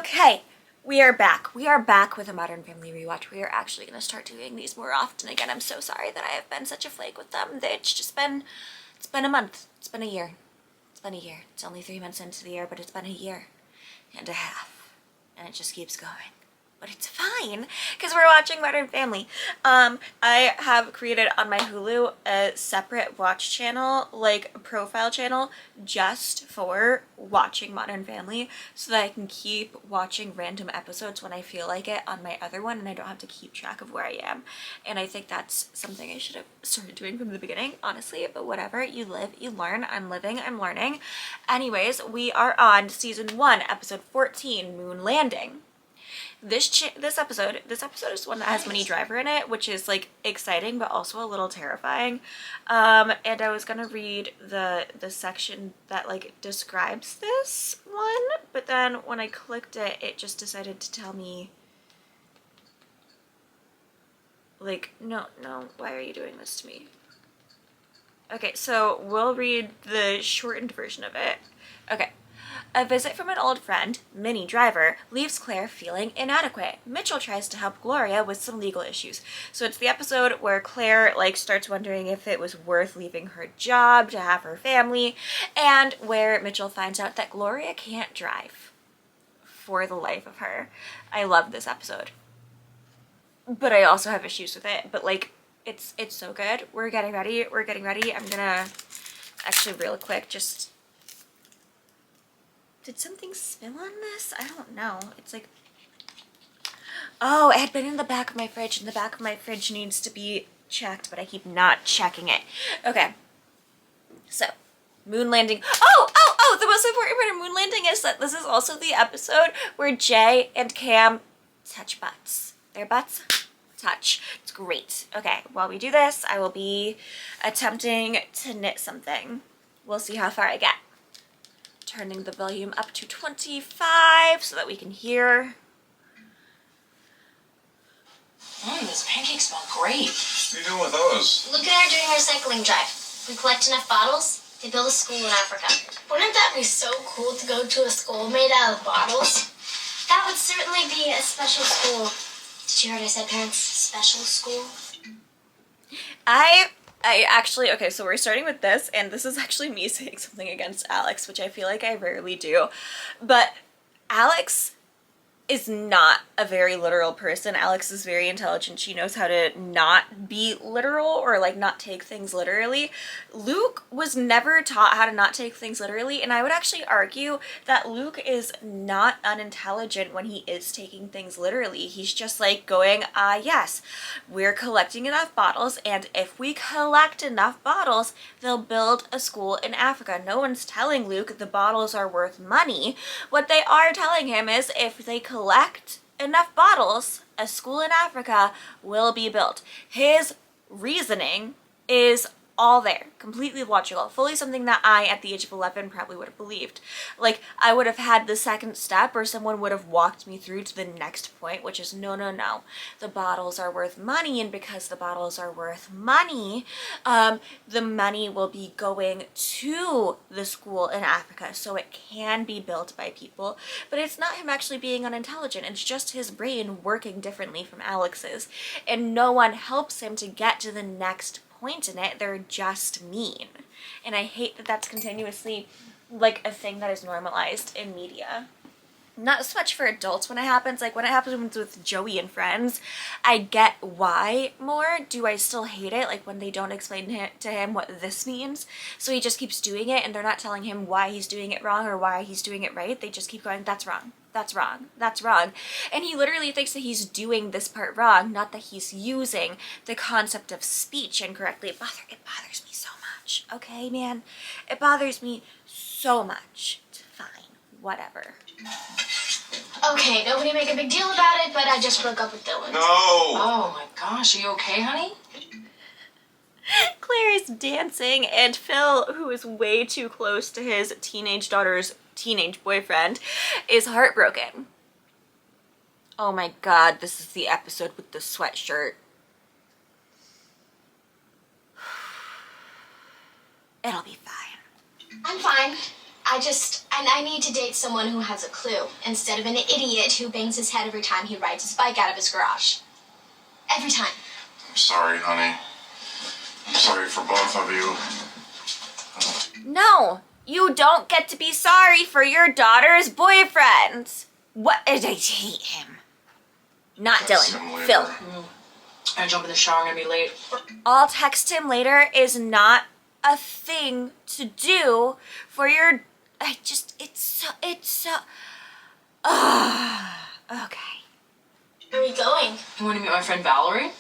Okay, we are back. We are back with a Modern Family rewatch. We are actually going to start doing these more often again. I'm so sorry that I have been such a flake with them. It's been a month. It's been a year. It's been a year. It's only 3 months into the year, but it's been a year and a half. And it just keeps going. But it's fine because we're watching Modern Family. I have created on my Hulu a separate watch channel, like a profile channel, just for watching Modern Family so that I can keep watching random episodes when I feel like it on my other one and I don't have to keep track of where I am. And I think that's something I should have started doing from the beginning, honestly, but whatever. You live, you learn. I'm living, I'm learning. Anyways, we are on season 1, episode 14, Moon Landing. This episode is one that has Minnie Driver in it, which is like exciting but also a little terrifying. And I was gonna read the section that like describes this one, but then when I clicked it, it just decided to tell me like, no, why are you doing this to me? Okay, so we'll read the shortened version of it. Okay. A visit from an old friend, Minnie Driver, leaves Claire feeling inadequate. Mitchell tries to help Gloria with some legal issues. So it's the episode where Claire like starts wondering if it was worth leaving her job to have her family, and where Mitchell finds out that Gloria can't drive for the life of her. I love this episode, but I also have issues with it. But like, it's so good. We're getting ready. I'm gonna actually real quick just. Did something spill on this? I don't know. It's like, oh, it had been in the back of my fridge, and the back of my fridge needs to be checked, but I keep not checking it. Okay. So, Moon Landing. Oh, the most important part of Moon Landing is that this is also the episode where Jay and Cam touch butts. Their butts touch. It's great. Okay, while we do this, I will be attempting to knit something. We'll see how far I get. Turning the volume up to 25 so that we can hear. Those pancakes smell great. What are you doing with those? Luke and I are doing a recycling drive. We collect enough bottles to build a school in Africa. Wouldn't that be so cool to go to a school made out of bottles? That would certainly be a special school. Did you hear what I said, parents? Special school. I actually, okay, so we're starting with this, and this is actually me saying something against Alex, which I feel like I rarely do, but Alex is not a very literal person. Alex is very intelligent. She knows how to not be literal or like not take things literally. Luke was never taught how to not take things literally, and I would actually argue that Luke is not unintelligent when he is taking things literally. He's just like going, yes, we're collecting enough bottles, and if we collect enough bottles, they'll build a school in Africa. No one's telling Luke the bottles are worth money. What they are telling him is if they collect enough bottles, a school in Africa will be built. His reasoning is all there, completely logical, fully something that I, at the age of 11, probably would have believed. Like, I would have had the second step, or someone would have walked me through to the next point, which is no. The bottles are worth money, and because the bottles are worth money, the money will be going to the school in Africa, so it can be built by people. But it's not him actually being unintelligent, it's just his brain working differently from Alex's, and no one helps him to get to the next point in it. They're just mean, and I hate that that's continuously like a thing that is normalized in media. Not so much for adults when it happens. Like when it happens with Joey and Friends, I get why more. Do I still hate it? Like when they don't explain to him what this means, so he just keeps doing it, and they're not telling him why he's doing it wrong or why he's doing it right. They just keep going, that's wrong, that's wrong, that's wrong. And he literally thinks that he's doing this part wrong, not that he's using the concept of speech incorrectly. It bothers me so much. Okay, man? It bothers me so much. It's fine. Whatever. Okay, nobody make a big deal about it, but I just broke up with Dylan. No! Oh my gosh, are you okay, honey? Claire is dancing, and Phil, who is way too close to his teenage daughter's teenage boyfriend, is heartbroken. Oh my god, this is the episode with the sweatshirt. It'll be fine. I'm fine. I need to date someone who has a clue instead of an idiot who bangs his head every time he rides his bike out of his garage. Every time. I'm sorry, honey. I'm sorry for both of you. No, you don't get to be sorry for your daughter's boyfriend. What? I hate him. Not Text him Dylan. later. Phil. I jump in the shower, I'm gonna be late. I'll text him later is not a thing to do for your. It's so. Okay. Where are we going? You wanna meet my friend Valerie?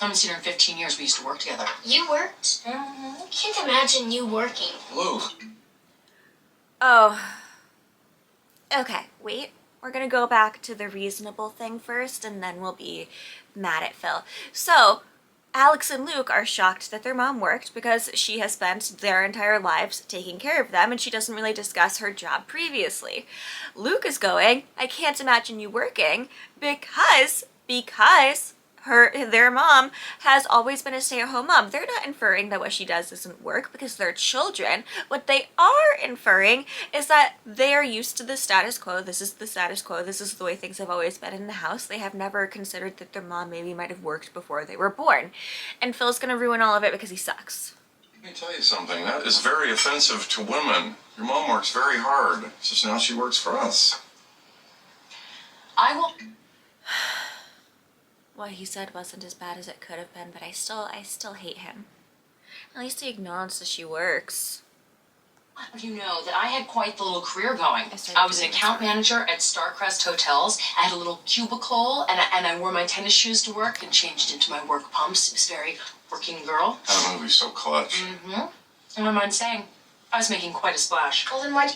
I haven't seen her in 15 years. We used to work together. You worked? I can't imagine you working. Lou. Oh. Okay, wait. We're gonna go back to the reasonable thing first, and then we'll be mad at Phil. So, Alex and Luke are shocked that their mom worked because she has spent their entire lives taking care of them, and she doesn't really discuss her job previously. Luke is going, I can't imagine you working because their mom has always been a stay-at-home mom. They're not inferring that what she does doesn't work because they're children. What they are inferring is that they are used to the status quo. This is the status quo. This is the way things have always been in the house. They have never considered that their mom maybe might have worked before they were born. And Phil's gonna ruin all of it because he sucks. Let me tell you something. That is very offensive to women. Your mom works very hard. It's just now she works for us. I will. What he said wasn't as bad as it could have been, but I still hate him. At least he acknowledged that she works. You know that I had quite the little career going. started I was an doing account this. manager at Starcrest Hotels. I had a little cubicle, and I wore my tennis shoes to work and changed into my work pumps. It was very working girl. That movie's so clutch. Mm-hmm. I don't mind saying, I was making quite a splash. Well, then why?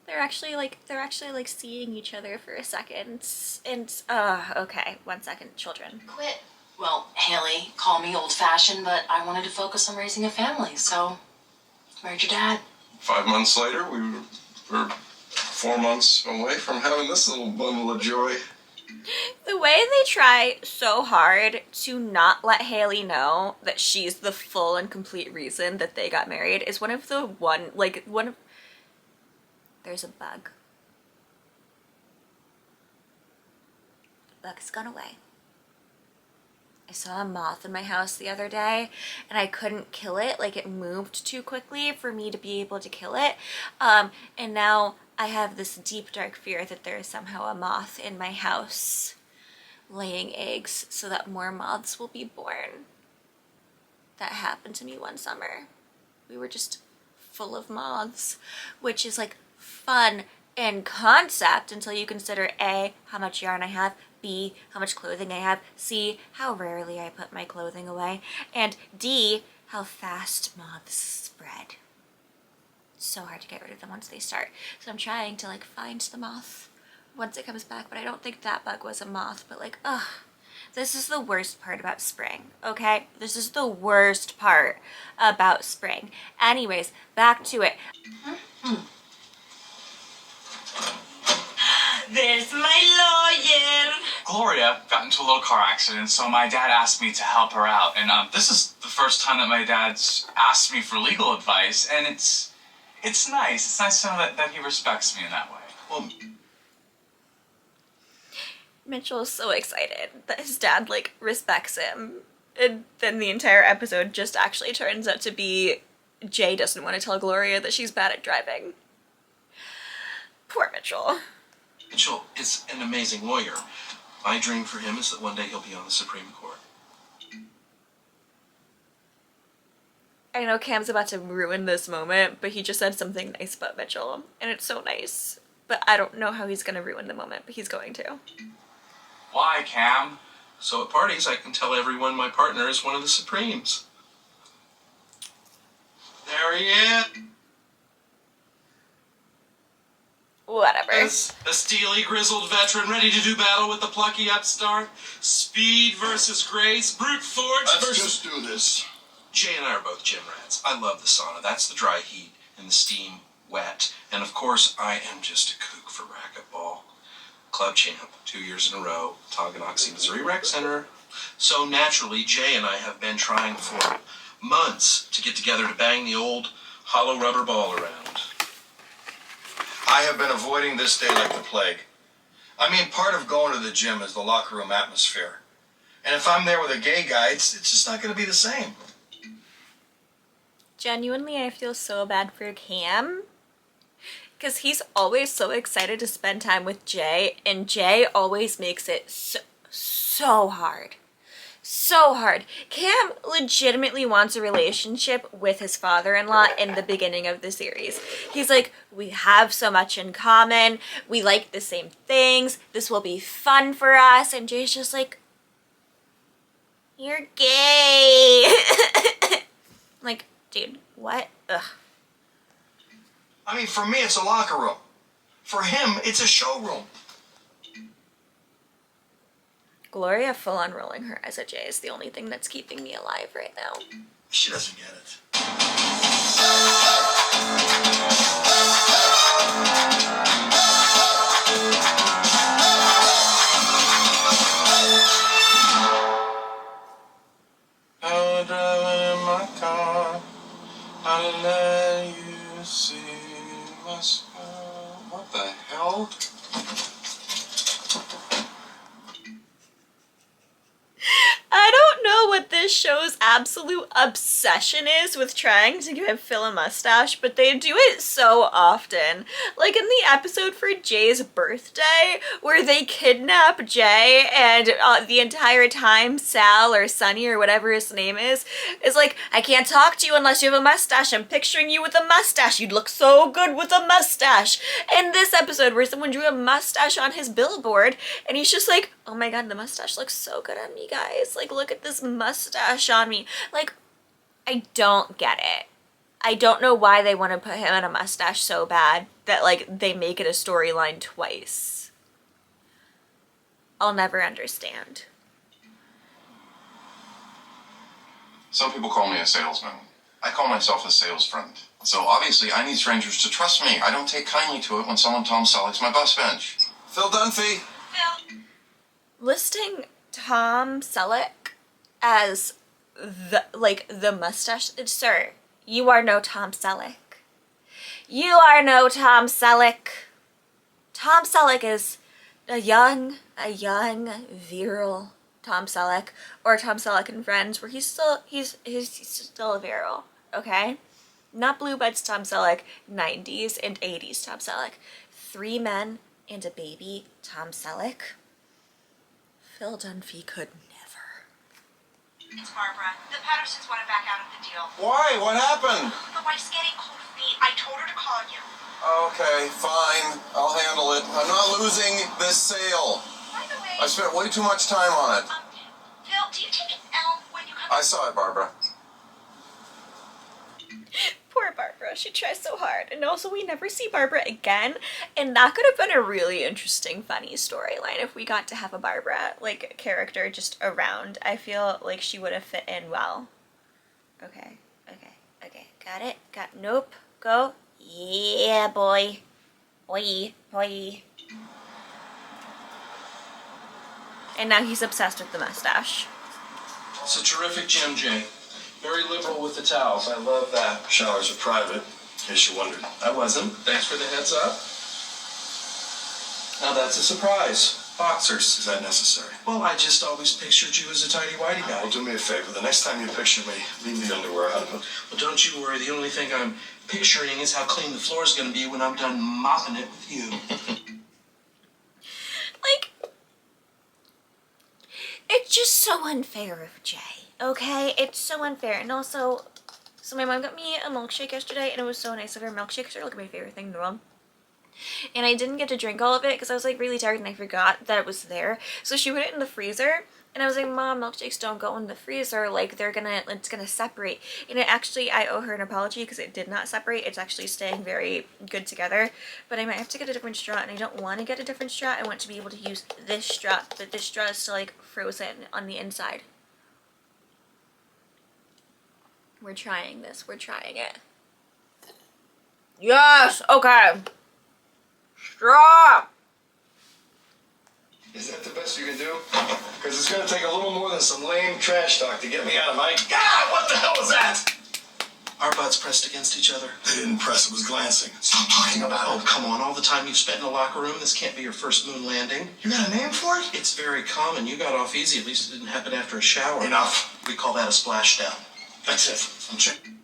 They're actually like seeing each other for a second. And okay, 1 second, children. Quit. Well, Haley, call me old-fashioned, but I wanted to focus on raising a family, so married your dad. 5 months later, we were 4 months away from having this little bundle of joy. The way they try so hard to not let Haley know that she's the full and complete reason that they got married is one of there's a bug. The bug has gone away. I saw a moth in my house the other day and I couldn't kill it. Like, it moved too quickly for me to be able to kill it. And now I have this deep, dark fear that there is somehow a moth in my house laying eggs so that more moths will be born. That happened to me one summer. We were just full of moths, which is like fun in concept until you consider A, how much yarn I have, B, how much clothing I have, C, how rarely I put my clothing away, and D, how fast moths spread. It's so hard to get rid of them once they start. So I'm trying to like find the moth once it comes back, but I don't think that bug was a moth, but like, ugh. This is the worst part about spring, okay? This is the worst part about spring. Anyways, back to it. There's my lawyer. Gloria got into a little car accident, so my dad asked me to help her out. And this is the first time that my dad's asked me for legal advice, and it's nice. It's nice to know that he respects me in that way. Well, Mitchell is so excited that his dad like respects him, and then the entire episode just actually turns out to be Jay doesn't want to tell Gloria that she's bad at driving. Poor Mitchell. Mitchell is an amazing lawyer. My dream for him is that one day he'll be on the Supreme Court. I know Cam's about to ruin this moment, but he just said something nice about Mitchell, and it's so nice. But I don't know how he's gonna ruin the moment, but he's going to. Why, Cam? So at parties, I can tell everyone my partner is one of the Supremes. There he is. Whatever. As a steely, grizzled veteran ready to do battle with the plucky upstart. Speed versus grace. Brute force let's versus... just do this. Jay and I are both gym rats. I love the sauna. That's the dry heat and the steam wet. And of course, I am just a kook for racquetball. Club champ, 2 years in a row, Tonganoxie, Missouri Rec Center. So naturally, Jay and I have been trying for months to get together to bang the old hollow rubber ball around. I have been avoiding this day like the plague. I mean, part of going to the gym is the locker room atmosphere. And if I'm there with a gay guy, it's just not going to be the same. Genuinely, I feel so bad for Cam. Because he's always so excited to spend time with Jay. And Jay always makes it so hard. So hard. Cam legitimately wants a relationship with his father-in-law in the beginning of the series. He's like, we have so much in common. We like the same things. This will be fun for us. And Jay's just like, you're gay. Like, dude, what? Ugh. I mean, for me, it's a locker room. For him, it's a showroom. Gloria full on rolling her eyes at Jay is the only thing that's keeping me alive right now. She doesn't get it. I was driving in my car. I let you see my smile. What the hell? I don't know what this show's absolute obsession is with trying to give Phil a mustache, but they do it so often. Like in the episode for Jay's birthday, where they kidnap Jay and the entire time Sal or Sonny or whatever his name is like, I can't talk to you unless you have a mustache. I'm picturing you with a mustache. You'd look so good with a mustache. In this episode where someone drew a mustache on his billboard and he's just like, oh my god, the mustache looks so good on me, guys. Like, look at this mustache on me. Like, I don't get it. I don't know why they want to put him in a mustache so bad that, like, they make it a storyline twice. I'll never understand. Some people call me a salesman. I call myself a sales friend. So obviously I need strangers to trust me. I don't take kindly to it when someone Tom Selleck's my bus bench. Phil Dunphy. Phil. Listing Tom Selleck as the mustache, sir, you are no Tom Selleck. You are no Tom Selleck. Tom Selleck is a young, virile Tom Selleck, or Tom Selleck and Friends, where he's still virile, okay? Not Blue Buds Tom Selleck, 90s and 80s Tom Selleck. 3 men and a baby Tom Selleck. Phil Dunphy could never. It's Barbara. The Pattersons want to back out of the deal. Why? What happened? The wife's getting cold feet. I told her to call you. Okay, fine. I'll handle it. I'm not losing this sale. By the way, I spent way too much time on it. Phil, do you take an L when you come? I saw it, Barbara. Poor Barbara, she tries so hard. And also we never see Barbara again, and that could have been a really interesting, funny storyline if we got to have a Barbara, like, character just around. I feel like she would have fit in well. Okay, got it, nope, go. Yeah, boy. Boy. And now he's obsessed with the mustache. It's a terrific gym, Jay. Very liberal with the towels. I love that. Showers are private, in case you wondered. I wasn't. Thanks for the heads up. Now that's a surprise. Boxers. Is that necessary? Well, I just always pictured you as a tighty-whitey guy. Well, do me a favor. The next time you picture me, leave the underwear out of it. Well, don't you worry. The only thing I'm picturing is how clean the floor is going to be when I'm done mopping it with you. Like, it's just so unfair of Jay, okay? It's so unfair. And also, so my mom got me a milkshake yesterday, and it was so nice of her. Milkshakes are like my favorite thing in the world. And I didn't get to drink all of it because I was like really tired and I forgot that it was there. So she put it in the freezer, and I was like, Mom, milkshakes don't go in the freezer. Like, it's gonna separate. And it actually, I owe her an apology because it did not separate. It's actually staying very good together. But I might have to get a different straw, and I don't want to get a different straw. I want to be able to use this straw, but this straw is still like frozen on the inside. We're trying this. We're trying it. Yes! Okay. Straw! Is that the best you can do? Because it's going to take a little more than some lame trash talk to get me out of my... God, what the hell was that? Our butts pressed against each other. They didn't press, it was glancing. Stop talking about it. Oh, come on. All the time you've spent in the locker room, this can't be your first moon landing. You got a name for it? It's very common. You got off easy. At least it didn't happen after a shower. Enough. We call that a splashdown. That's it. I'm checking.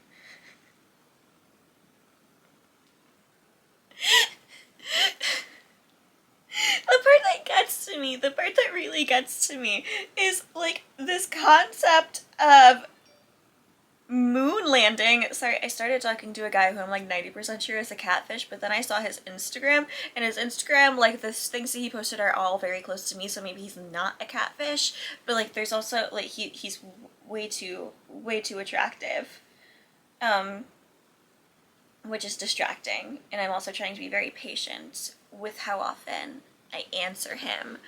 The part that gets to me, the part that really gets to me is like this concept of moon landing. Sorry, I started talking to a guy who I'm like 90% sure is a catfish, but then I saw his Instagram, and his Instagram, like, the things that he posted are all very close to me, so maybe he's not a catfish, but like there's also like he's way too attractive, which is distracting, and I'm also trying to be very patient with how often I answer him,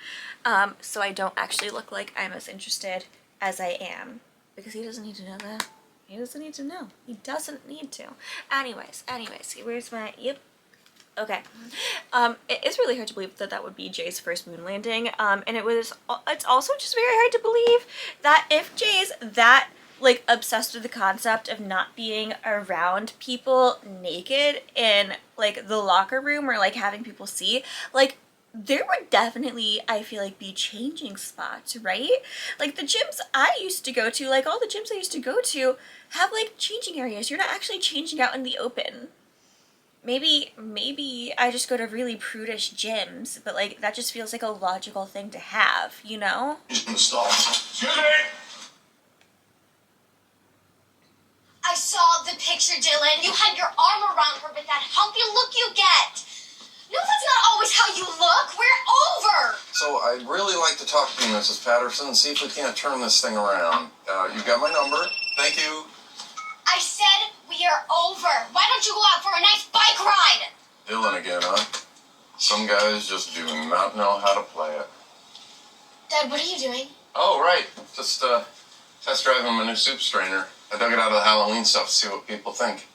so I don't actually look like I'm as interested as I am, because he doesn't need to know that. He doesn't need to know. He doesn't need to. Anyways, where's my, yep. Okay. It is really hard to believe that that would be Jay's first moon landing, and it's also just very hard to believe that if Jay's that, like, obsessed with the concept of not being around people naked in, like, the locker room or, like, having people see, like, there would definitely, I feel like, be changing spots, right? Like, the gyms I used to go to, like, all the gyms I used to go to have, like, changing areas. You're not actually changing out in the open. Maybe I just go to really prudish gyms, but, like, that just feels like a logical thing to have, you know? He's in the stalls. Excuse me! I saw the picture, Dylan. You had your arm around her with that humpy look you get. No, that's not always how you look. We're over. So I'd really like to talk to you, Mrs. Patterson, and see if we can't turn this thing around. You've got my number. Thank you. I said we are over. Why don't you go out for a nice bike ride? Dylan again, huh? Some guys just do not know how to play it. Dad, what are you doing? Oh, right. Just test driving my new soup strainer. I dug it out of the Halloween stuff to see what people think.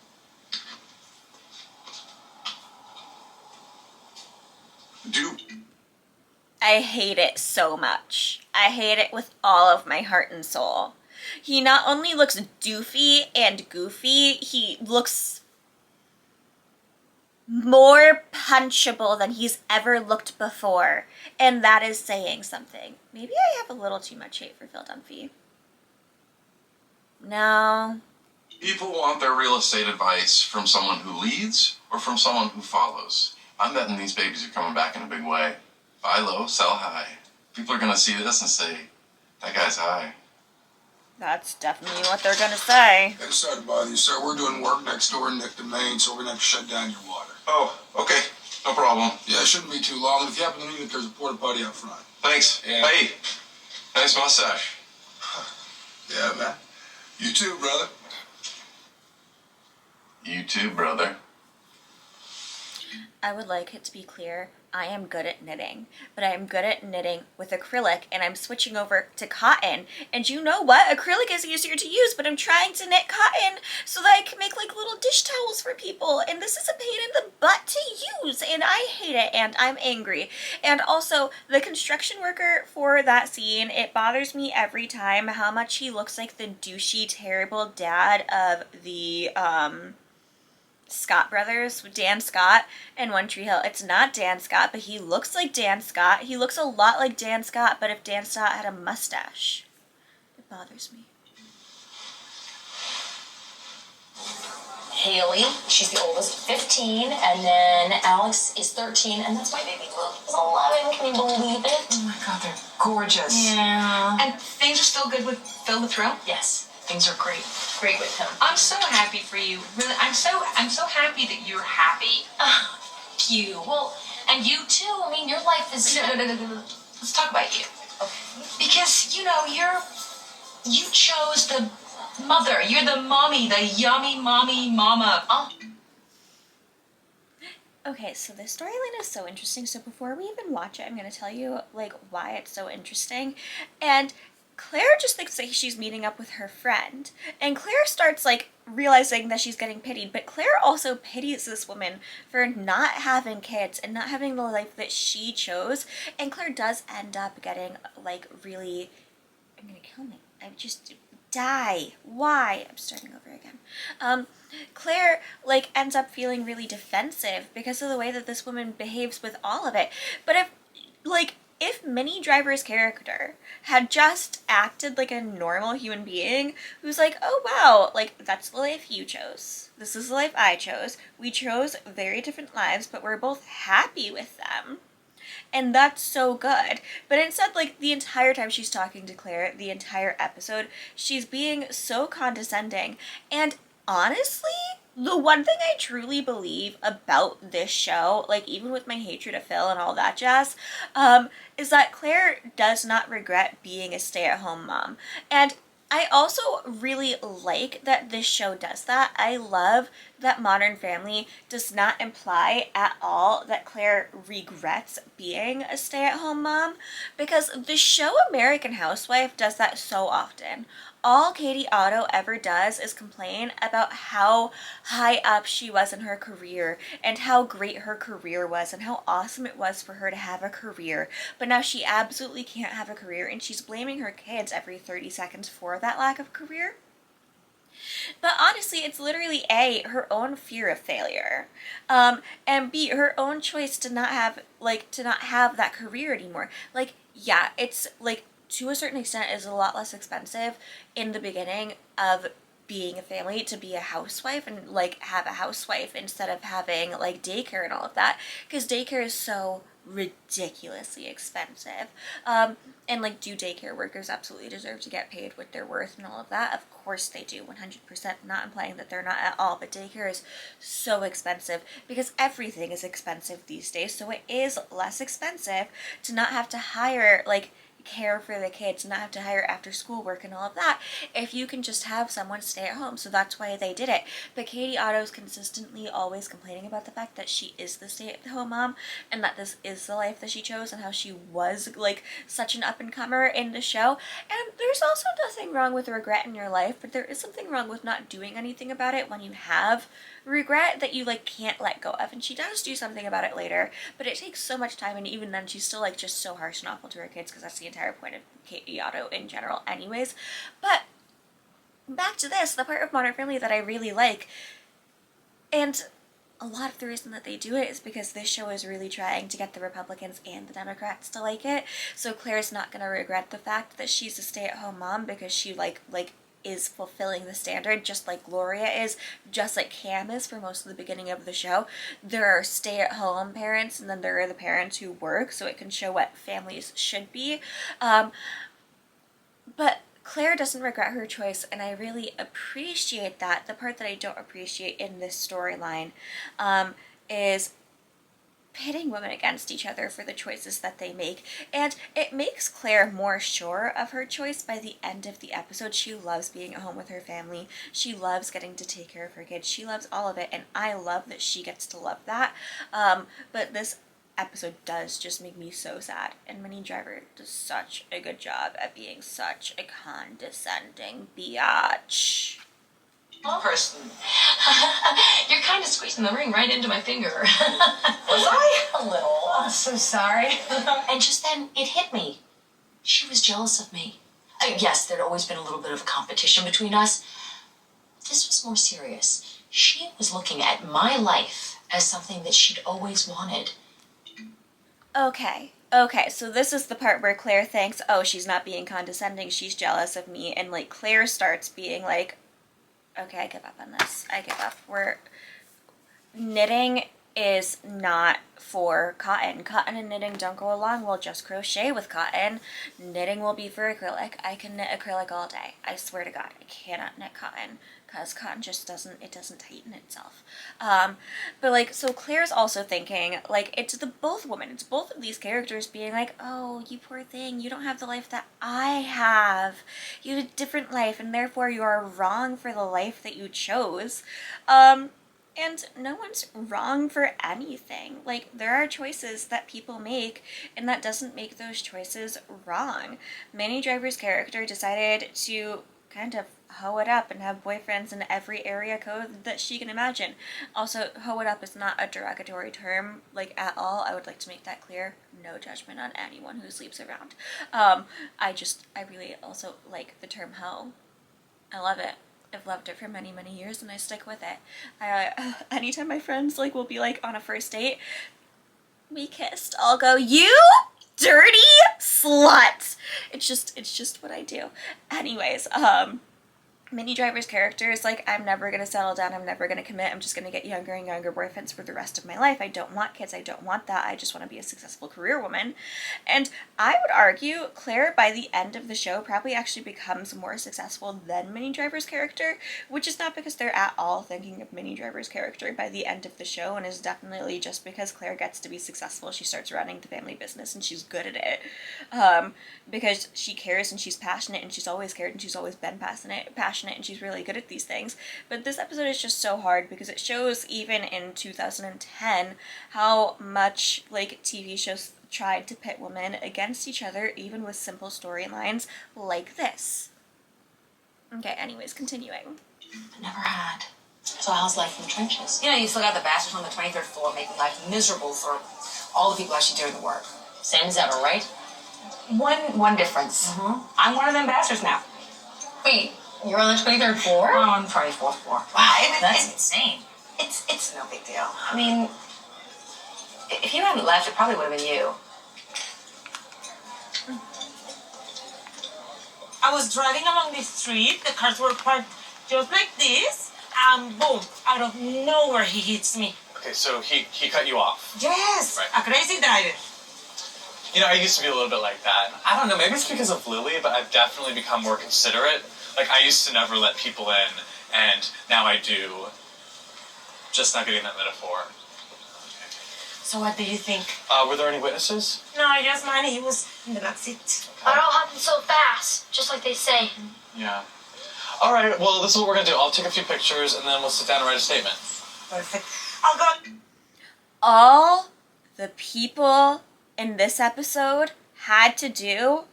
I hate it so much. I hate it with all of my heart and soul. He not only looks doofy and goofy, he looks more punchable than he's ever looked before. And that is saying something. Maybe I have a little too much hate for Phil Dunphy. No. People want their real estate advice from someone who leads or from someone who follows. I'm betting these babies are coming back in a big way. Buy low, sell high. People are going to see this and say, that guy's high. That's definitely what they're gonna say. Hey, sorry to bother you, sir. We're doing work next door in Nicton, Maine, so we're gonna have to shut down your water. Oh, okay. No problem. Yeah, it shouldn't be too long. If you happen to need it, there's a porta potty out front. Thanks. Yeah. Hey, nice mustache. Yeah, man. You too, brother. You too, brother. I would like it to be clear, I am good at knitting, but I am good at knitting with acrylic, and I'm switching over to cotton. And you know what? Acrylic is easier to use, but I'm trying to knit cotton so that I can make, like, little dish towels for people, and this is a pain in the butt to use, and I hate it, and I'm angry. And also, the construction worker for that scene, it bothers me every time how much he looks like the douchey, terrible dad of the, Scott brothers, Dan Scott and One Tree Hill. It's not Dan Scott, but he looks like Dan Scott. He looks a lot like Dan Scott, but if Dan Scott had a mustache. It bothers me. Haley, she's the oldest, 15, and then Alex is 13, and that's my baby girl. She's 11. Can you believe it? Oh my god, they're gorgeous. Yeah. And things are still good with Phil the Thrill? Yes, things are great. Great with him. I'm so happy for you. Really, I'm so happy that you're happy. You. Well, and you too. I mean, your life is... No. Let's talk about you. Okay. Because, you know, you chose the mother. You're the mommy, the yummy mommy mama. Okay, so this storyline is so interesting. So before we even watch it, I'm going to tell you, like, why it's so interesting. And Claire just thinks that she's meeting up with her friend. And Claire starts, like, realizing that she's getting pitied. But Claire also pities this woman for not having kids and not having the life that she chose. And Claire does end up getting, like, really... I'm gonna kill me. die. Why? I'm starting over again. Claire, like, ends up feeling really defensive because of the way that this woman behaves with all of it. But if Minnie Driver's character had just acted like a normal human being who's like, oh wow, like, that's the life you chose. This is the life I chose. We chose very different lives, but we're both happy with them. And that's so good. But instead, like, the entire time she's talking to Claire, the entire episode, she's being so condescending. And honestly, the one thing I truly believe about this show, like, even with my hatred of Phil and all that jazz, is that Claire does not regret being a stay-at-home mom. And I also really like that this show does that. I love that Modern Family does not imply at all that Claire regrets being a stay-at-home mom, because the show American Housewife does that so often. All Katie Otto ever does is complain about how high up she was in her career and how great her career was and how awesome it was for her to have a career. But now she absolutely can't have a career, and she's blaming her kids every 30 seconds for that lack of career. But honestly, it's literally A, her own fear of failure, and B, her own choice to not have that career anymore. Like, yeah, it's like, to a certain extent, is a lot less expensive in the beginning of being a family to be a housewife and like have a housewife instead of having like daycare and all of that, because daycare is so ridiculously expensive. And like, do daycare workers absolutely deserve to get paid what they're worth and all of that? Of course they do, 100%, not implying that they're not at all, but daycare is so expensive because everything is expensive these days, so it is less expensive to not have to hire like care for the kids, not have to hire after school work and all of that, if you can just have someone stay at home. So that's why they did it. But Katie Otto's consistently always complaining about the fact that she is the stay-at-home mom and that this is the life that she chose and how she was like such an up-and-comer in the show. And there's also nothing wrong with regret in your life, but there is something wrong with not doing anything about it when you have regret that you like can't let go of. And she does do something about it later, but it takes so much time, and even then she's still like just so harsh and awful to her kids, because that's the entire point of Katie Otto in general anyways. But back to this, the part of Modern Family that I really like, and a lot of the reason that they do it is because this show is really trying to get the Republicans and the Democrats to like it. So Claire's not going to regret the fact that she's a stay-at-home mom, because she like is fulfilling the standard, just like Gloria is, just like Cam is for most of the beginning of the show. There are stay-at-home parents, and then there are the parents who work, so it can show what families should be. But Claire doesn't regret her choice, and I really appreciate that. The part that I don't appreciate in this storyline is pitting women against each other for the choices that they make. And it makes Claire more sure of her choice by the end of the episode. She loves being at home with her family. She loves getting to take care of her kids. She loves all of it, and I love that she gets to love that. But this episode does just make me so sad, and Minnie Driver does such a good job at being such a condescending biatch. Person. You're kind of squeezing the ring right into my finger. Was I? A little. I'm so sorry. And just then, it hit me. She was jealous of me. Yes, there'd always been a little bit of a competition between us. This was more serious. She was looking at my life as something that she'd always wanted. Okay, so this is the part where Claire thinks, oh, she's not being condescending, she's jealous of me, and like Claire starts being like, okay, I give up on this. I give up. Knitting is not for cotton. Cotton and knitting don't go along. We'll just crochet with cotton. Knitting will be for acrylic. I can knit acrylic all day. I swear to God, I cannot knit cotton, because cotton just doesn't tighten itself. But like, so Claire's also thinking, like, it's both of these characters being like, oh, you poor thing, you don't have the life that I have. You had a different life, and therefore you are wrong for the life that you chose. And no one's wrong for anything. Like, there are choices that people make, and that doesn't make those choices wrong. Minnie Driver's character decided to kind of hoe it up and have boyfriends in every area code that she can imagine. Also, hoe it up is not a derogatory term, like, at all. I would like to make that clear. No judgment on anyone who sleeps around. I really also like the term hoe. I love it. I've loved it for many, many years, and I stick with it. Anytime my friends like will be like on a first date, we kissed, I'll go, "You dirty slut." It's just what I do. Anyways, Minnie Driver's character is like, I'm never gonna settle down, I'm never gonna commit, I'm just gonna get younger and younger boyfriends for the rest of my life. I don't want kids, I don't want that, I just want to be a successful career woman. And I would argue Claire, by the end of the show, probably actually becomes more successful than Minnie Driver's character, which is not because they're at all thinking of Minnie Driver's character by the end of the show, and is definitely just because Claire gets to be successful, she starts running the family business, and she's good at it. Because she cares, and she's passionate, and she's always cared, and she's always been passionate, and she's really good at these things. But this episode is just so hard because it shows, even in 2010, how much like TV shows tried to pit women against each other, even with simple storylines like this. Okay, anyways, continuing. I never had. So how's life in the trenches? You know, you still got the bastards on the 23rd floor making life miserable for all the people actually doing the work. Same as ever, right? One difference. I'm one of them bastards now. Wait, you're on the 23rd floor? I'm on the 24th floor. Wow, that's insane. It's no big deal. I mean, if you hadn't left, it probably would have been you. I was driving along the street, the cars were parked just like this, and boom, out of nowhere he hits me. Okay, so he cut you off. Yes, Right. a crazy driver. You know, I used to be a little bit like that. I don't know, maybe it's because of Lily, but I've definitely become more considerate. Like, I used to never let people in, and now I do. Just not getting that metaphor. So what do you think? Were there any witnesses? No, just mine, he was in the backseat. It all happened so fast, just like they say. Yeah. All right, well, this is what we're going to do. I'll take a few pictures, and then we'll sit down and write a statement. Perfect. I'll go. All the people in this episode had to do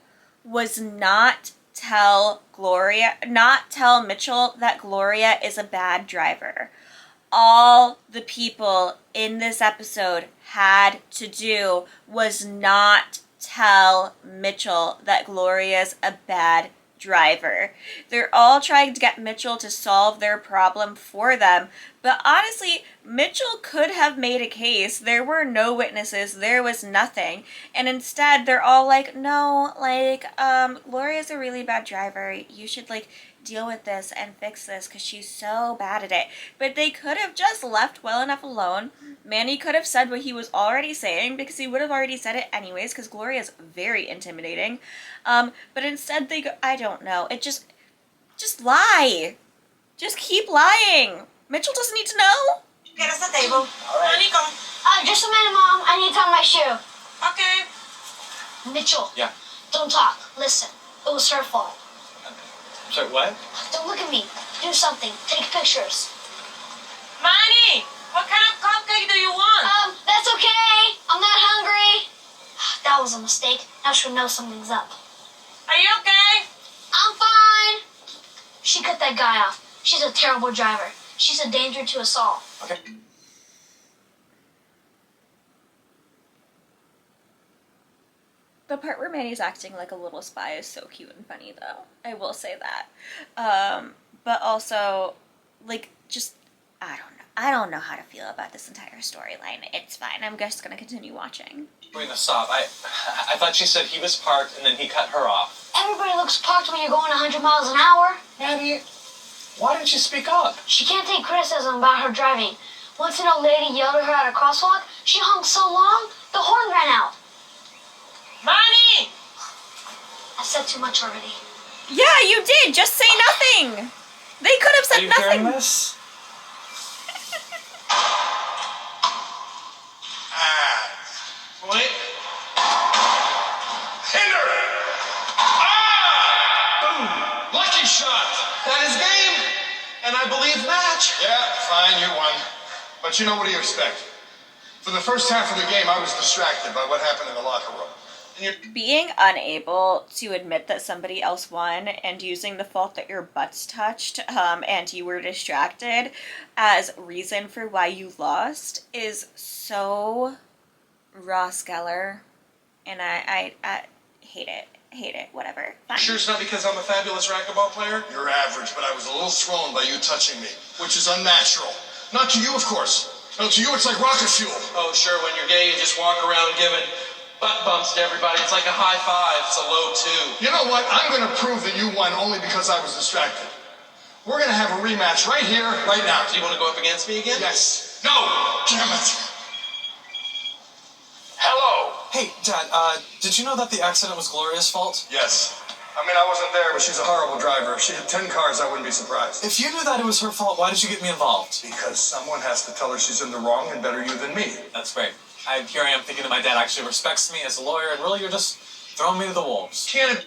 was not tell Mitchell that Gloria is a bad driver. All the people in this episode had to do was not tell Mitchell that Gloria's a bad driver. They're all trying to get Mitchell to solve their problem for them, but honestly, Mitchell could have made a case. There were no witnesses, there was nothing, and instead they're all like, no, like, Gloria's a really bad driver, you should, like, deal with this and fix this because she's so bad at it. But they could have just left well enough alone. Manny could have said what he was already saying because he would have already said it anyways because Gloria's very intimidating. But instead they go, I don't know, it just lie. Just keep lying. Mitchell doesn't need to know. Get us the table. All right. Honey, come. Just a minute, Mom. I need to tie my shoe. Okay. Mitchell. Yeah. Don't talk. Listen. It was her fault. Sorry, what? Don't look at me. Do something. Take pictures. Manny, what kind of cupcake do you want? That's okay. I'm not hungry. That was a mistake. Now she'll know something's up. Are you okay? I'm fine. She cut that guy off. She's a terrible driver. She's a danger to us all. Okay. The part where Manny's acting like a little spy is so cute and funny, though. I will say that. But also, like, just, I don't know how to feel about this entire storyline. It's fine. I'm just gonna continue watching. Wait, no, stop. I thought she said he was parked and then he cut her off. Everybody looks parked when you're going 100 miles an hour. Manny, why didn't you speak up? She can't take criticism about her driving. Once an old lady yelled at her at a crosswalk, she honked so long, the horn ran out. Manny! I said too much already. Yeah, you did! Just say nothing! They could have Are said you nothing! hearing this? Wait. Hinder! Ah! Boom! Lucky shot! That is game, and I believe match. Yeah, fine, you won. But you know, what do you expect? For the first half of the game, I was distracted by what happened in the locker room. Being unable to admit that somebody else won and using the fault that your butts touched and you were distracted as reason for why you lost is so Ross Geller, and I hate it. hate it. Whatever. Fine. Sure it's not because I'm a fabulous racquetball player? You're average, but I was a little thrown by you touching me, which is unnatural. Not to you, of course. No, to you it's like rocket fuel. Oh, sure, when you're gay, you just walk around giving butt bumps to everybody. It's like a high five. It's a low two. You know what? I'm going to prove that you won only because I was distracted. We're going to have a rematch right here, right now. Do you want to go up against me again? Yes. No! Damn it! Hello. Hey, Dad, did you know that the accident was Gloria's fault? Yes. I mean, I wasn't there, but she's a horrible driver. If she had 10 cars, I wouldn't be surprised. If you knew that it was her fault, why did you get me involved? Because someone has to tell her she's in the wrong and better you than me. That's great. Here I am thinking that my dad actually respects me as a lawyer, and really you're just throwing me to the wolves. Janet.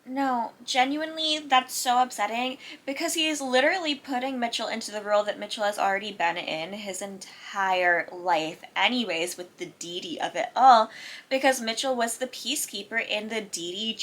No, genuinely, that's so upsetting because he is literally putting Mitchell into the role that Mitchell has already been in his entire life anyways, with the Dee of it all, because Mitchell was the peacekeeper in the Dee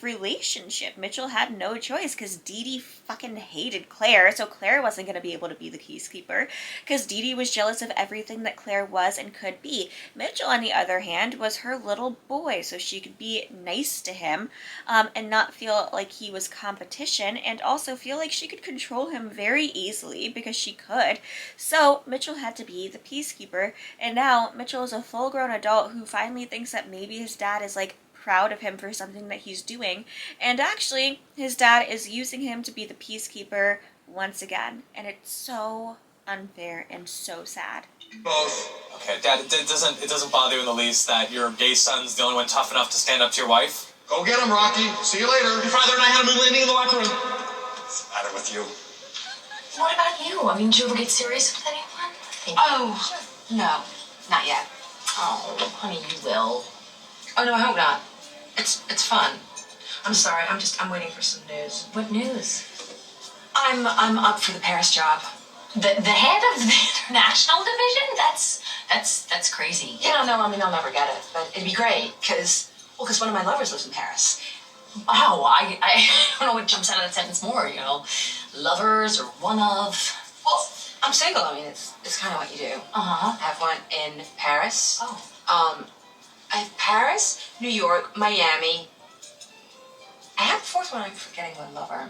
relationship. Mitchell had no choice because Dee fucking hated Claire, so Claire wasn't going to be able to be the peacekeeper because Dee was jealous of everything that Claire was and could be. Mitchell, on the other hand, was her little boy, so she could be nice to him and not feel like he was competition, and also feel like she could control him very easily because she could. So Mitchell had to be the peacekeeper, and now Mitchell is a full-grown adult who finally thinks that maybe his dad is like proud of him for something that he's doing, and actually his dad is using him to be the peacekeeper once again, and it's so unfair and so sad. Both. Okay, Dad, it doesn't bother you in the least that your gay son's the only one tough enough to stand up to your wife? Go get him, Rocky. See you later. Your father and I had a moon landing in the locker room. What's the matter with you? What about you? I mean, did you ever get serious with anyone? Oh, no, not yet. Oh, honey, you will. Oh no, I hope not. It's fun. I'm sorry. I'm waiting for some news. What news? I'm up for the Paris job. The head of the international division? That's crazy. Yeah, no, I mean I'll never get it, but it'd be great because one of my lovers lives in Paris. Wow, I don't know what jumps out of that sentence more, you know. Lovers or one of. Well, I'm single. I mean, it's kind of what you do. Uh-huh. I have one in Paris. Oh. I have Paris, New York, Miami. I have the fourth one. I'm forgetting my lover.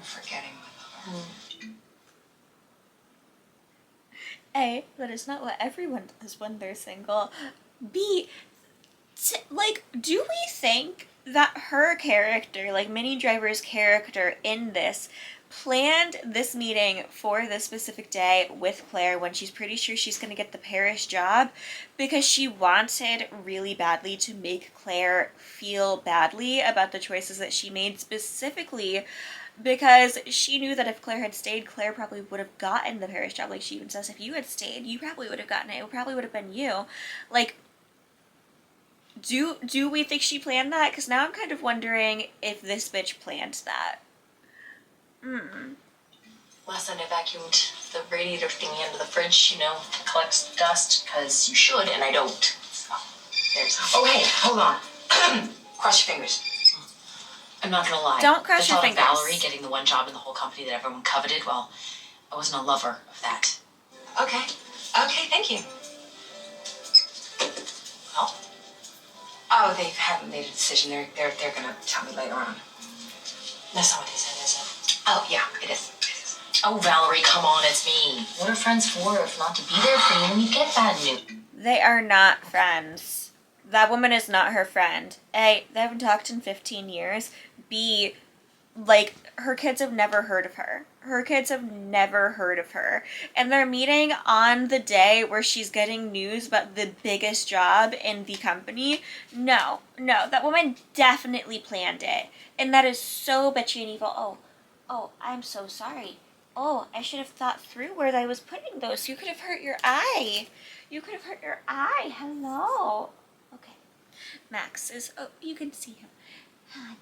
A, that is not what everyone does when they're single. B, do we think that her character, like Minnie Driver's character in this, planned this meeting for this specific day with Claire when she's pretty sure she's going to get the Paris job because she wanted really badly to make Claire feel badly about the choices that she made, specifically because she knew that if Claire had stayed, Claire probably would have gotten the Paris job. Like, she even says, if you had stayed, you probably would have gotten it. It probably would have been you. Like, do we think she planned that? Because now I'm kind of wondering if this bitch planned that. Last night I vacuumed the radiator thingy under the fridge, you know, that collects dust, because you should, and I don't. So, there's... Oh, hey, hold on. Cross your fingers. I'm not gonna lie. Don't cross your The fingers. thought of Valerie getting the one job in the whole company that everyone coveted, well, I wasn't a lover of that. Okay, thank you. Well, Oh, they haven't made a decision. They're gonna tell me later on. that's not what they said, is it? Oh, yeah, it is. Oh, Valerie, come on, it's me. What are friends for if not to be there for you when you get bad news? They are not friends. That woman is not her friend. A, they haven't talked in 15 years. B, her kids have never heard of her. Her kids have never heard of her. And they're meeting on the day where she's getting news about the biggest job in the company. No, that woman definitely planned it. And that is so bitchy and evil. Oh, I'm so sorry. Oh, I should have thought through where I was putting those. You could have hurt your eye. Hello. Okay. Max is, you can see him. I'm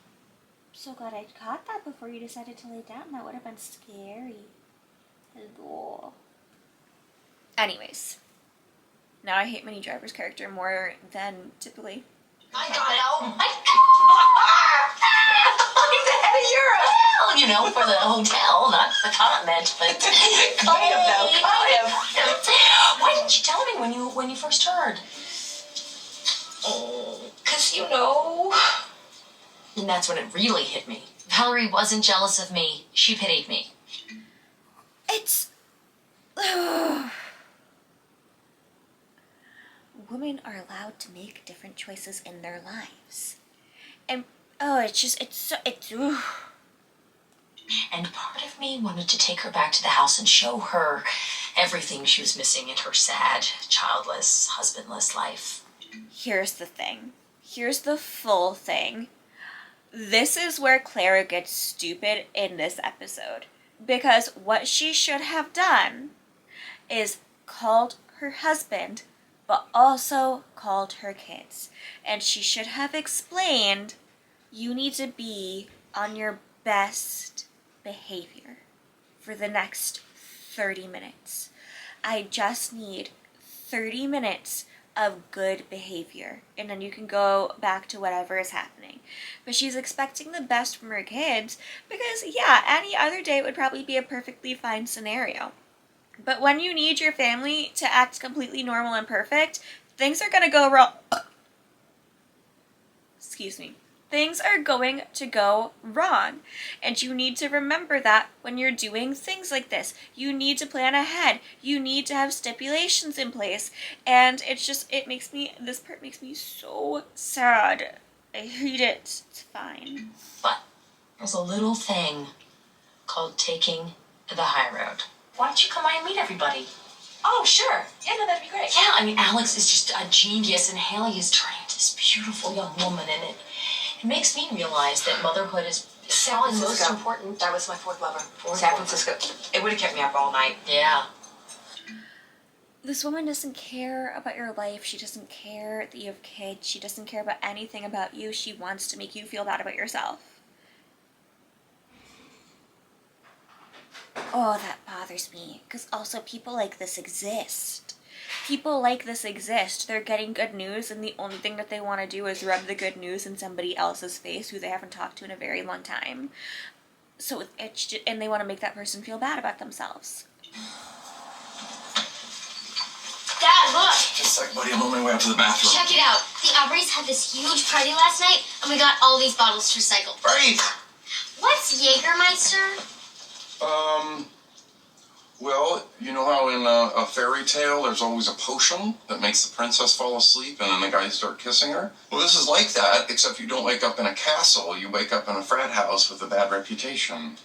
so glad I caught that before you decided to lay down. That would have been scary. Hello. Anyways. Now I hate Minnie Driver's character more than typically. I got it. Oh my God! He's the head of Europe. Well, you know, for the hotel, not the continent, but kind of though. Why didn't you tell me when you first heard? Because, you know, And that's when it really hit me. Valerie wasn't jealous of me. She pitied me. It's... Women are allowed to make different choices in their lives. And, And part of me wanted to take her back to the house and show her everything she was missing in her sad, childless, husbandless life. Here's the thing. Here's the full thing. This is where Clara gets stupid in this episode. Because what she should have done is called her husband, but also called her kids. And she should have explained, you need to be on your best behavior for the next 30 minutes. I just need 30 minutes of good behavior, and then you can go back to whatever is happening. But she's expecting the best from her kids because, yeah, any other day it would probably be a perfectly fine scenario. But when you need your family to act completely normal and perfect, things are going to go wrong. Excuse me. Things are going to go wrong. And you need to remember that when you're doing things like this. You need to plan ahead. You need to have stipulations in place. And this part makes me so sad. I hate it. It's fine. But there's a little thing called taking the high road. Why don't you come by and meet everybody? Oh, sure. Yeah, no, that'd be great. Yeah, I mean, Alex is just a genius, and Haley is trained this beautiful young woman, and it makes me realize that motherhood is probably most important. That was my fourth lover. San Francisco. It would have kept me up all night. Yeah. This woman doesn't care about your life. She doesn't care that you have kids. She doesn't care about anything about you. She wants to make you feel bad about yourself. Oh, that bothers me. Because also people like this exist. People like this exist. They're getting good news, and the only thing that they want to do is rub the good news in somebody else's face who they haven't talked to in a very long time. So and they want to make that person feel bad about themselves. Dad, look! Just a sec, buddy. I'm on my way out to the bathroom. Check it out. The Aubreys had this huge party last night, and we got all these bottles to recycle. Right. What's Jägermeister? Well, you know how in a fairy tale there's always a potion that makes the princess fall asleep and then the guys start kissing her? Well, this is like that, except you don't wake up in a castle. You wake up in a frat house with a bad reputation.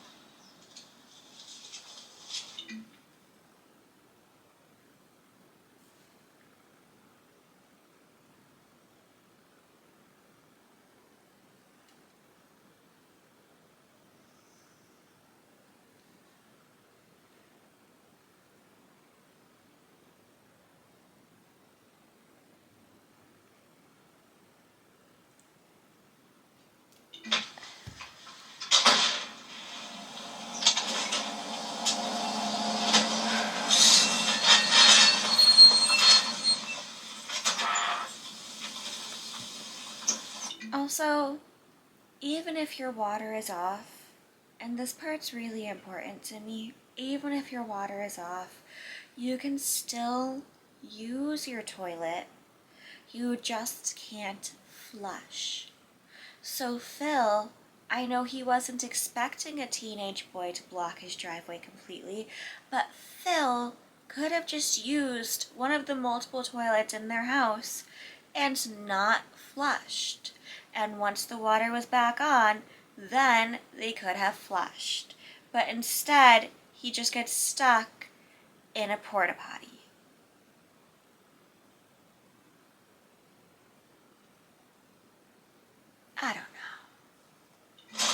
Also, even if your water is off, and this part's really important to me, even if your water is off, you can still use your toilet. You just can't flush. So Phil, I know he wasn't expecting a teenage boy to block his driveway completely, but Phil could have just used one of the multiple toilets in their house and not flushed. And once the water was back on, then they could have flushed. But instead, he just gets stuck in a porta potty. I don't know.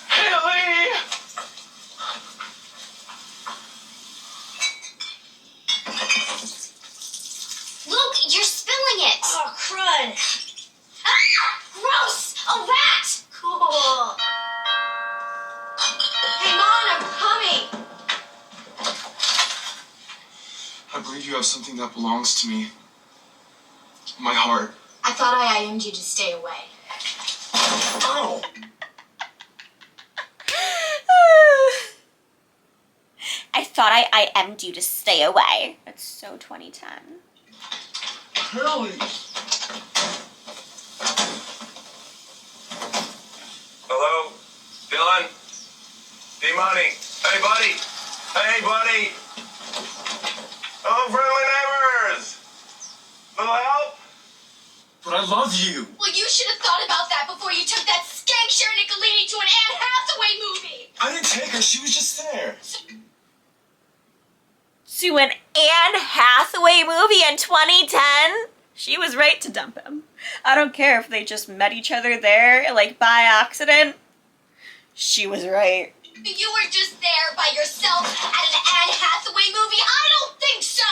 Haley! Look, you're spilling it! Oh, crud! Ah, gross! A rat! Cool. Hang on, I'm coming. I believe you have something that belongs to me. My heart. I thought I IM'd you to stay away. Ow! I thought I IM'd you to stay away. That's so 2010. Haley! Son. D-Money. Hey, buddy. Hey, buddy. Oh, friendly neighbors. Little help? But I love you. Well, you should have thought about that before you took that skank Sharon Nicolini to an Anne Hathaway movie. I didn't take her. She was just there. To an Anne Hathaway movie in 2010? She was right to dump him. I don't care if they just met each other there, like, by accident. She was right. You were just there by yourself at an Anne Hathaway movie? I don't think so!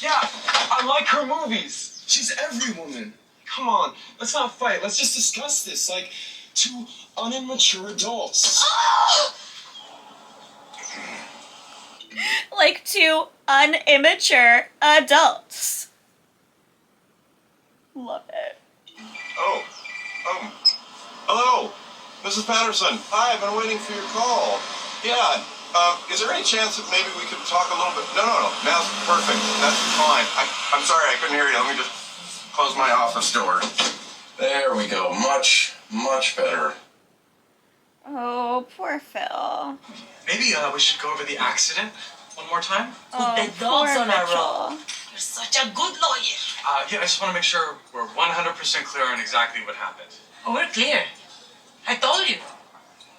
Yeah. I like her movies. She's every woman. Come on, let's not fight. Let's just discuss this like two unimmature adults. Oh! Like two unimmature adults. Love it. Oh. Hello. Mrs. Patterson. Hi, I've been waiting for your call. Yeah. Is there any chance that maybe we could talk a little bit? No. Now's perfect. That's fine. I'm sorry I couldn't hear you. Let me just close my office door. There we go. Much better. Oh, poor Phil. Maybe we should go over the accident one more time. Oh, the dogs poor on a roll. Mitchell. You're such a good lawyer. Yeah, I just want to make sure we're 100% clear on exactly what happened. Oh, we're clear. I told you.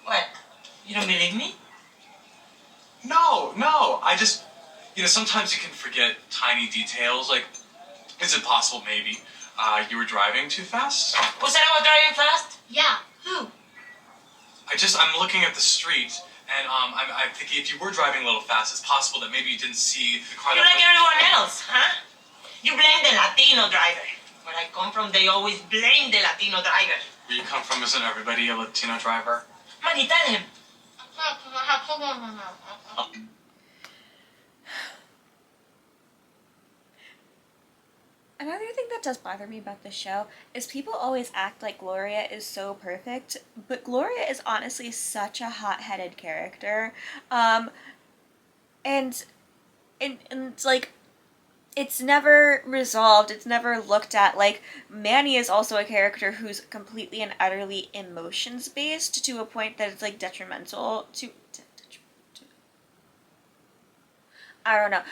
What? You don't believe me? No. I just, sometimes you can forget tiny details. Like, is it possible maybe you were driving too fast? Who said I was driving fast? Yeah, who? I'm looking at the street, and I'm thinking if you were driving a little fast, it's possible that maybe you didn't see the car. You're like everyone else, huh? You blame the Latino driver. Where I come from, they always blame the Latino driver. Where you come from, isn't everybody a Latino driver? Money, tell him. Another thing that does bother me about this show is people always act like Gloria is so perfect, but Gloria is honestly such a hot-headed character. And like, it's never resolved, it's never looked at. Like, Manny is also a character who's completely and utterly emotions-based to a point that it's, like, detrimental to I don't know.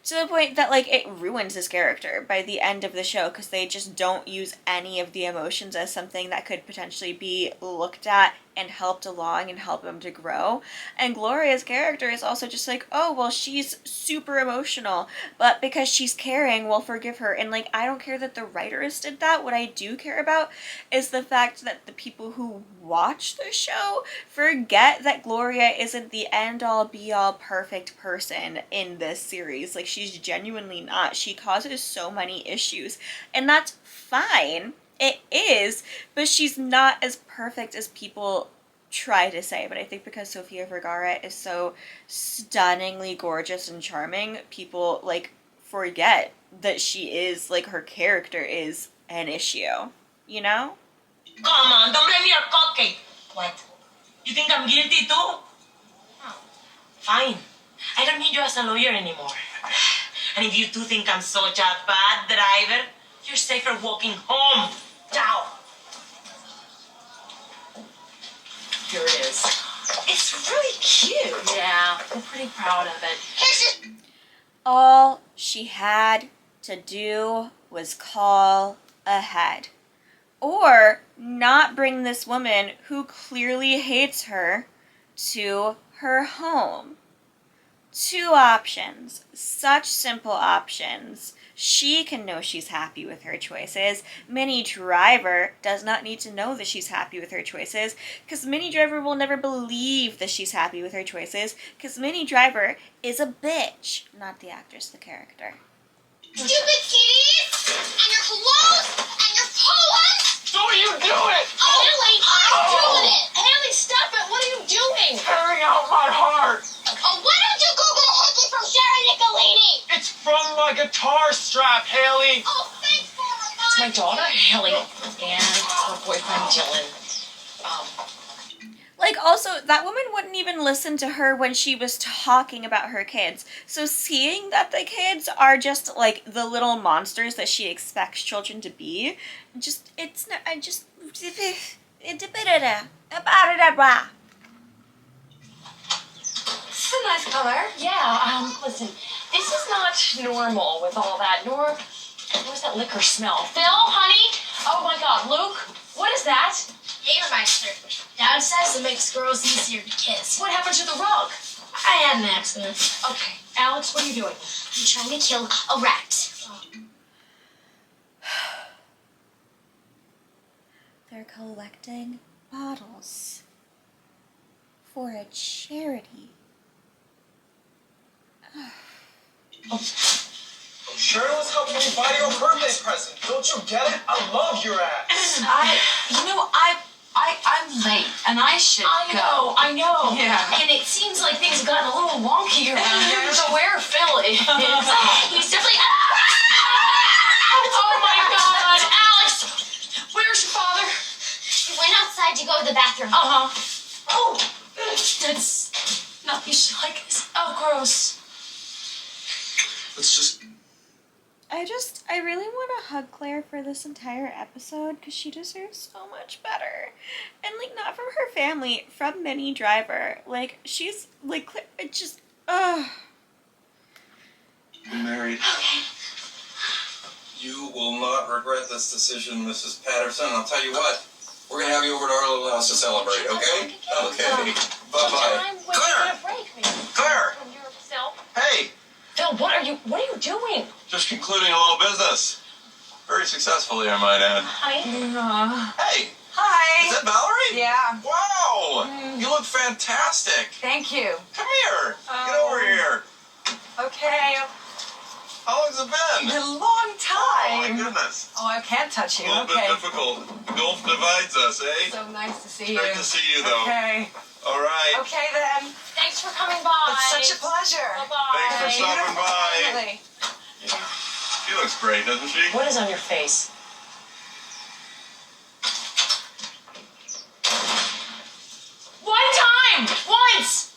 To the point that, like, it ruins his character by the end of the show because they just don't use any of the emotions as something that could potentially be looked at and helped along and help him to grow. And Gloria's character is also just like, oh, well, she's super emotional, but because she's caring, we'll forgive her. And, like, I don't care that the writers did that. What I do care about is the fact that the people who watch the show forget that Gloria isn't the end-all, be-all perfect person in this series. Like, she's genuinely not. She causes so many issues, and that's fine. It is, but she's not as perfect as people try to say. But I think because Sofia Vergara is so stunningly gorgeous and charming, people, like, forget that she is, like, her character is an issue, you know? Come on, don't blame your cupcake. What? You think I'm guilty too? Oh, fine. I don't need you as a lawyer anymore. And if you two think I'm such a bad driver, you're safer walking home. Ciao. Here it is. It's really cute. Yeah, I'm pretty proud of it. All she had to do was call ahead. Or not bring this woman who clearly hates her to her home. Two options. Such simple options. She can know she's happy with her choices. Minnie Driver does not need to know that she's happy with her choices, because Minnie Driver will never believe that she's happy with her choices, because Minnie Driver is a bitch, not the actress, the character. Stupid CDs! And your clothes! And your poems! Don't you do it! Oh, Haley, I'm doing it! Haley, stop it! What are you doing? Tearing out my heart! Oh, why don't you Google a hickey from Sharon Nicolini? It's from my guitar strap, Haley! Oh, thanks for It's my reminding daughter, me. Haley, and her boyfriend, Dylan. Like, also, that woman wouldn't even listen to her when she was talking about her kids. So seeing that the kids are just, like, the little monsters that she expects children to be, just, it's not, This is a nice color. Yeah, listen, this is not normal with all that, nor what's that liquor smell? Phil, honey? Oh my God, Luke, what is that? Jägermeister. Dad says it makes girls easier to kiss. What happened to the rug? I had an accident. Okay, Alex, what are you doing? I'm trying to kill a rat. They're collecting bottles for a charity. Shirley's helping me buy your birthday present. Don't you get it? I love your ass. I'm late, and I should go. I know. Yeah. And it seems like things have gotten a little wonky around here. I don't know where Phil is. He's definitely... Oh my God, Alex! Where's your father? He went outside to go to the bathroom. Oh, that's not usually like this. Oh, gross. Let's just... I really want to hug Claire for this entire episode because she deserves so much better. And, like, not from her family, from Minnie Driver. Like, she's, like, Claire, it just, I'm married. Okay. You will not regret this decision, Mrs. Patterson. I'll tell you what, we're going to have you over to our little house to celebrate, okay? Okay. Bye-bye. Claire! Claire! From yourself. Hey! Phil, what are you doing? Just concluding a little business. Very successfully, I might add. Honey? Hey! Hi. Is that Valerie? Yeah. Wow! You look fantastic. Thank you. Come here. Get over here. Okay. How long's it been? A long Oh, my time. goodness. Oh, I can't touch you. A little bit difficult. The gulf divides us, eh? So nice to see you. Great to see you, though. Okay. All right. Okay, then. Thanks for coming by. It's such a pleasure. Bye-bye. Thanks for stopping by. Really. Yeah. She looks great, doesn't she? What is on your face?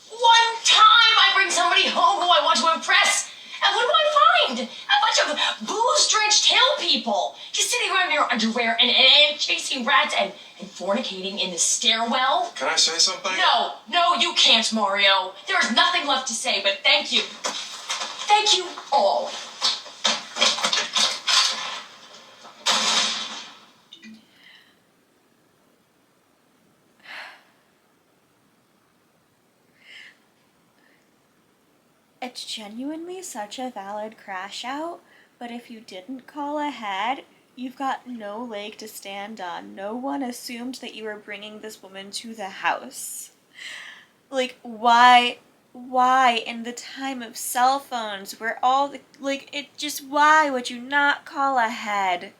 One time I bring somebody home who I want to impress. And what do I find? A bunch of booze-drenched hill people. Just sitting around in your underwear and chasing rats and fornicating in the stairwell. Can I say something? No, you can't, Mario. There is nothing left to say, but thank you. Thank you all. it's genuinely such a valid crash out, but if you didn't call ahead, you've got no leg to stand on. No one assumed that you were bringing this woman to the house. Like, why in the time of cell phones where all the, like, it just, why would you not call ahead?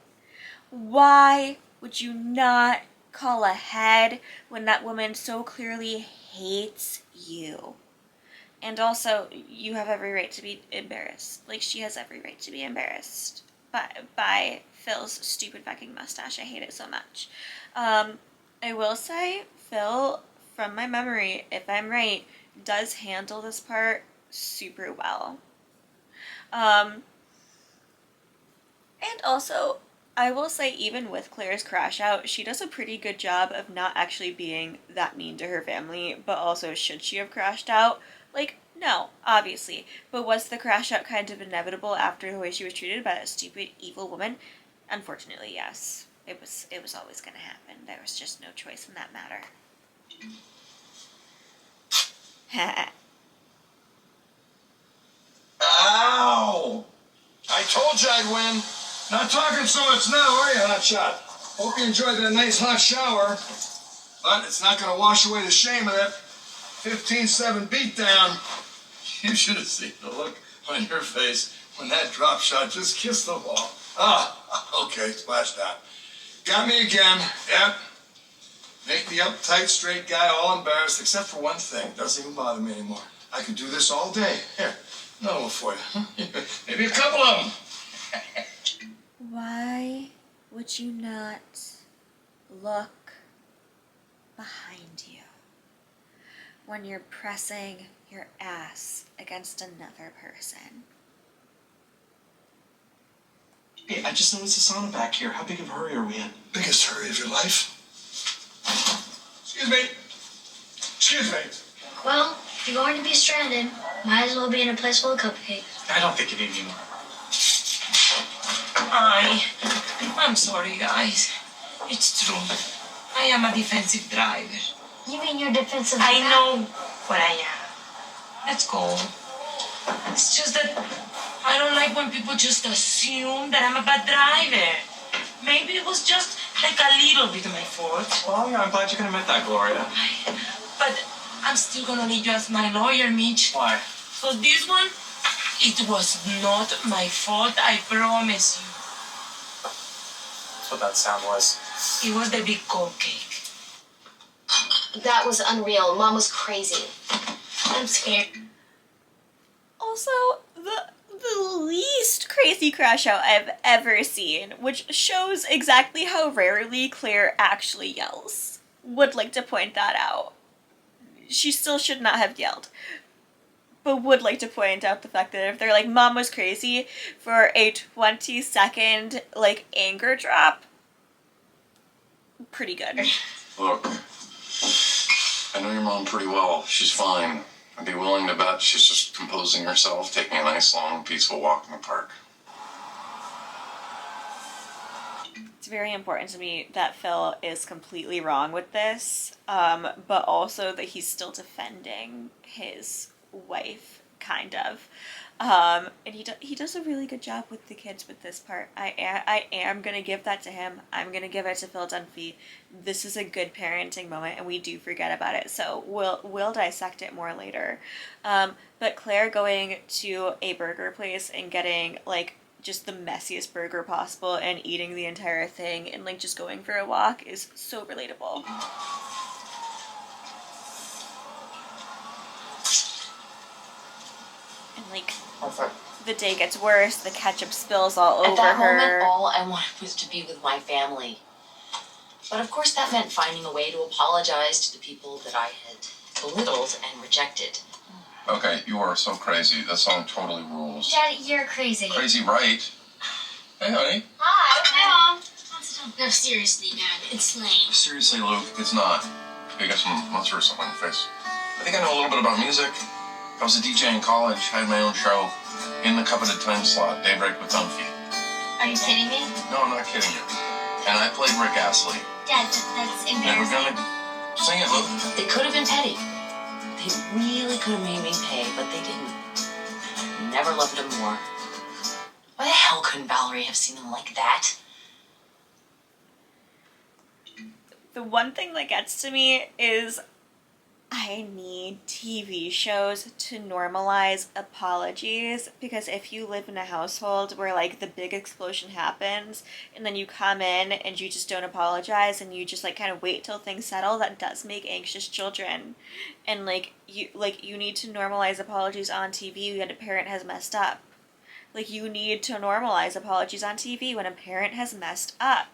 Why would you not call ahead when that woman so clearly hates you? And also, you have every right to be embarrassed. Like, she has every right to be embarrassed by Phil's stupid fucking mustache. I hate it so much. I will say, Phil, from my memory, if I'm right, does handle this part super well. And also, I will say, even with Claire's crash out, she does a pretty good job of not actually being that mean to her family, but also, should she have crashed out? Like, no, obviously. But was the crash out kind of inevitable after the way she was treated by that stupid, evil woman? Unfortunately, yes. It was always gonna happen. There was just no choice in that matter. Ow! I told you I'd win. Not talking so much now, are you, hotshot? Hope you enjoyed that nice hot shower. But it's not going to wash away the shame of that 15-7 beatdown. You should have seen the look on your face when that drop shot just kissed the wall. Ah, okay, splashed out. Got me again. Yep. Make the uptight, straight guy all embarrassed, except for one thing. Doesn't even bother me anymore. I could do this all day. Here, another one for you. Maybe a couple of them. Why would you not look behind you when you're pressing your ass against another person? Hey, I just noticed a sauna back here. How big of a hurry are we in? Biggest hurry of your life? Excuse me. Well, if you're going to be stranded, might as well be in a place full of cupcakes. I don't think you need any more. I'm sorry, guys. It's true. I am a defensive driver. You mean you're defensive? I know what I am. Let's go. It's just that I don't like when people just assume that I'm a bad driver. Maybe it was just like a little bit of my fault. Well, yeah, I'm glad you can admit that, Gloria. But I'm still gonna need you as my lawyer, Mitch. Why? So this one, it was not my fault, I promise you. That's what that sound was. It was the big cupcake. That was unreal. Mom was crazy. I'm scared. Also, the least crazy crash out I've ever seen, which shows exactly how rarely Claire actually yells. Would like to point that out. She still should not have yelled. But would like to point out the fact that if they're like, Mom was crazy, for a 20-second, like, anger drop, pretty good. Look, I know your mom pretty well. She's fine. I'd be willing to bet she's just composing herself, taking a nice, long, peaceful walk in the park. It's very important to me that Phil is completely wrong with this, but also that he's still defending his wife, kind of. And he does a really good job with the kids with this part. I am going to give that to him. I'm going to give it to Phil Dunphy. This is a good parenting moment, and we do forget about it, so we'll dissect it more later. But Claire going to a burger place and getting, like, just the messiest burger possible and eating the entire thing and, like, just going for a walk is so relatable. And, like, the day gets worse, the ketchup spills all over At that her. moment, all I wanted was to be with my family. But of course, that meant finding a way to apologize to the people that I had belittled and rejected. Okay, you are so crazy. That song totally rules. Daddy, you're crazy. Crazy, right? Hey, honey. Hi. Hi, Mom. No, seriously, Dad. It's lame. Seriously, Luke, it's not. You got some mustard or something on your face. I think I know a little bit about music. I was a DJ in college. I had my own show in the coveted time slot, Daybreak with Dunphy. Are you kidding me? No, I'm not kidding you. And I played Rick Astley. Dad, that's Never embarrassing. gonna sing it, Luke. They could have been petty. They really could have made me pay, but they didn't. I never loved them more. Why the hell couldn't Valerie have seen them like that? The one thing that gets to me is I need TV shows to normalize apologies, because if you live in a household where, like, the big explosion happens and then you come in and you just don't apologize and you just, like, kind of wait till things settle, that does make anxious children. And, like, you need to normalize apologies on TV when a parent has messed up. Like, you need to normalize apologies on TV when a parent has messed up.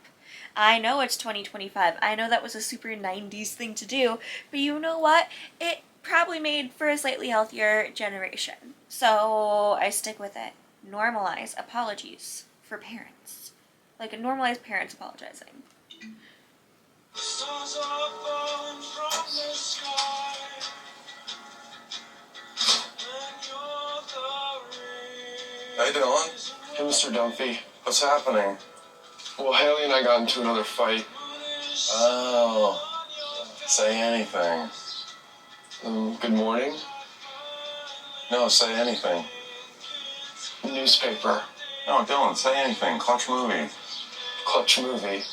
I know it's 2025. I know that was a super 90s thing to do, but you know what? It probably made for a slightly healthier generation. So I stick with it. Normalize apologies for parents. Like, normalize parents apologizing. Stars are falling from the sky, and you're the rain. How you doing? Hey, Mr. Dunphy. What's happening? Well, Haley and I got into another fight. Oh, say anything. Good morning. No, say anything. Newspaper. No, Dylan, say anything. Clutch movie. Clutch movie.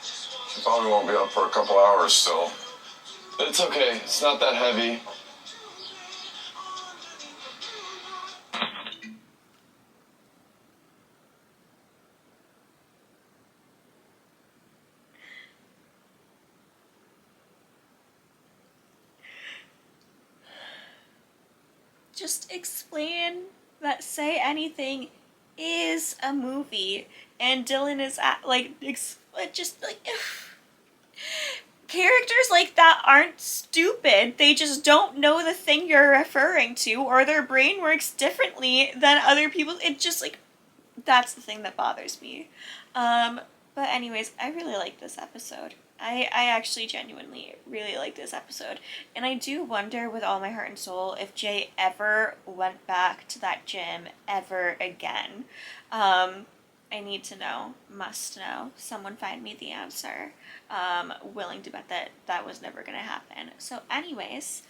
She probably won't be up for a couple hours still. But it's okay. It's not that heavy. Just explain that Say Anything is a movie, and Dylan is characters like that aren't stupid. They just don't know the thing you're referring to, or their brain works differently than other people. It just, like, that's the thing that bothers me. But anyways, I really like this episode. I actually genuinely really like this episode. And I do wonder with all my heart and soul if Jay ever went back to that gym ever again. I need to know, must know. Someone find me the answer. Willing to bet that that was never going to happen. So anyways,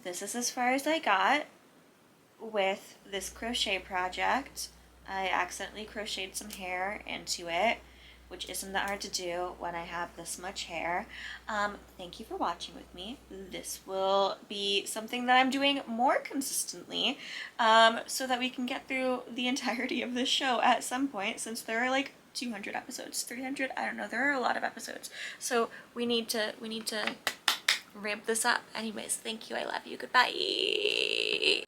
this is as far as I got with this crochet project. I accidentally crocheted some hair into it, which isn't that hard to do when I have this much hair. Thank you for watching with me. This will be something that I'm doing more consistently, so that we can get through the entirety of this show at some point, since there are like 200 episodes, 300, I don't know, there are a lot of episodes. So we need to ramp this up. Anyways, thank you, I love you, goodbye.